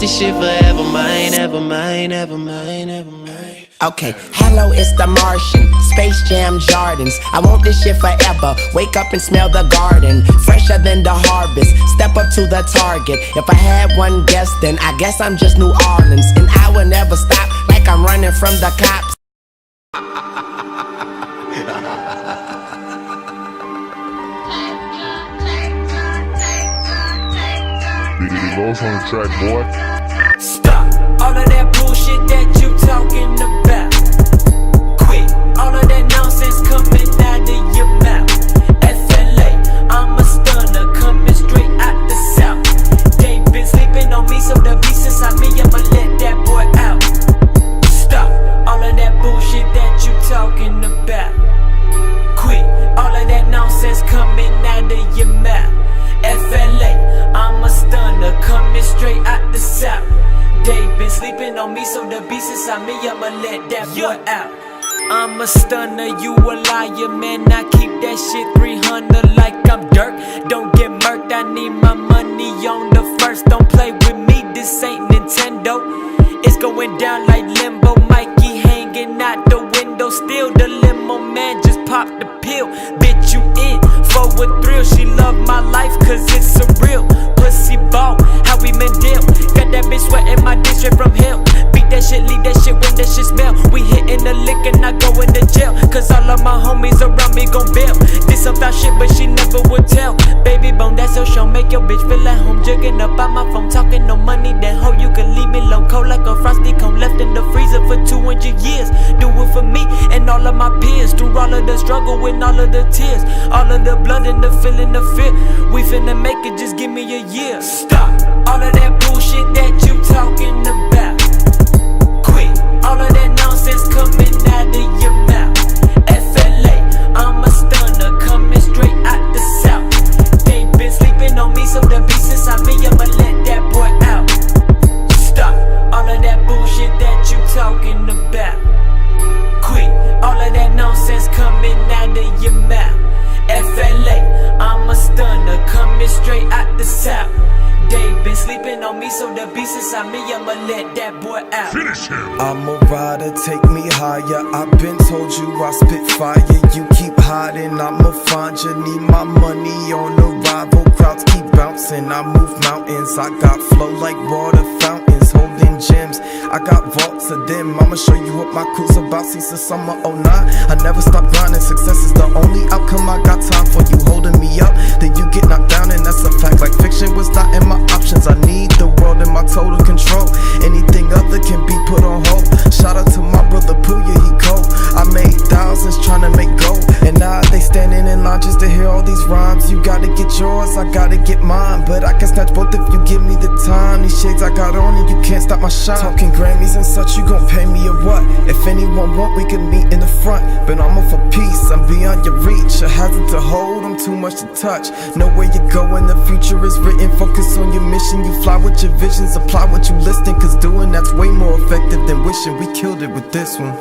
this shit forever mine, ever mine, ever mine, ever mine. Okay, hello, it's the Martian, Space Jam Jordans. I want this shit forever, wake up and smell the garden, fresher than the harvest, step up to the target. If I had one guess, then I guess I'm just New Orleans. And I will never stop, like I'm running from the cops. BD Los on the track, boy. Stop all of that bullshit that you talking about. Quit all of that nonsense coming out of your mouth. FLA, I'm a stunner coming straight out the south. They been sleeping on me, so the beast inside me, I'ma let that boy out. Stop all of that bullshit that you talking about. Quit all of that nonsense coming out of your mouth. FLA, I'm a stunner coming straight out the south. They been sleeping on me, so the beast inside me, I'ma let that boy out. I'm a stunner, you a liar, man. I keep that shit 300 like I'm dirt. Don't get murked, I need my money on the first. Don't play with me, this ain't Nintendo. It's going down like limbo. Mikey hanging out the window, still the limo man just popped the pill. Bitch, you in for a thrill. She love my life cause it's surreal. Pussy ball, how we men deal. Got that bitch sweating my dick straight from hell. Beat that shit, leave that shit when that shit smell. We hitting the lick and I go in the jail, cause all of my homies around me gon' bail. Did some foul shit but she never would tell. Baby bone, that's your show, make your bitch feel at home. Jugging up on my phone, talking no money, then ho, you can leave me low. Cold like a frosty cone, left in the freezer for 200 years. Do it for me and all of my peers. Through all of the struggle and all of the tears, all of the blood and the feeling, the fear. We finna make it, just give me a year. Stop all of that bullshit that you talking about. Quit all of that nonsense coming out of your mouth. FLA, I'm a stunner coming straight out the south. They been sleeping on me, so the beast inside me, I'ma let that boy out. Stop all of that bullshit that you talking about. Quit all of that nonsense coming out of your mouth. FLA, I'm a stunner coming straight out the south. They been sleeping on me, so the beast inside me, I'ma let that boy out. Finish him. I'm a rider, take me higher. I've been told you I spit fire. You keep hiding, I'ma find you. Need my money on arrival. Crowds keep bouncing, I move mountains. I got flow like water fountains, holding gems. I got vaults of them. I'ma show you what my crew's about. Since the summer 09, I never stop grinding. Success is the only outcome. I got time for you holding me up, then you get knocked down, and that's a fact. Like fiction was not in my options. I need the world in my total control. Anything other can be put on hold. Shout out to my brother Puya, he cold. I made thousands trying to make gold, and now they standing in line just to hear all these rhymes. You gotta get yours, I gotta get mine, but I can snatch both if you give me the time. These shades I got on and you can't stop my shine. Talking Grammys and such, you gon' pay me or what? If anyone want, we can meet in the front, but I'm up for peace, I'm beyond your reach. A hazard to hold, I'm too much to touch. Know where you go and the future is written. Focus on your mission, you fly with your visions. Apply what you listening, cause doing that's way more effective than wishing. We killed it with this one.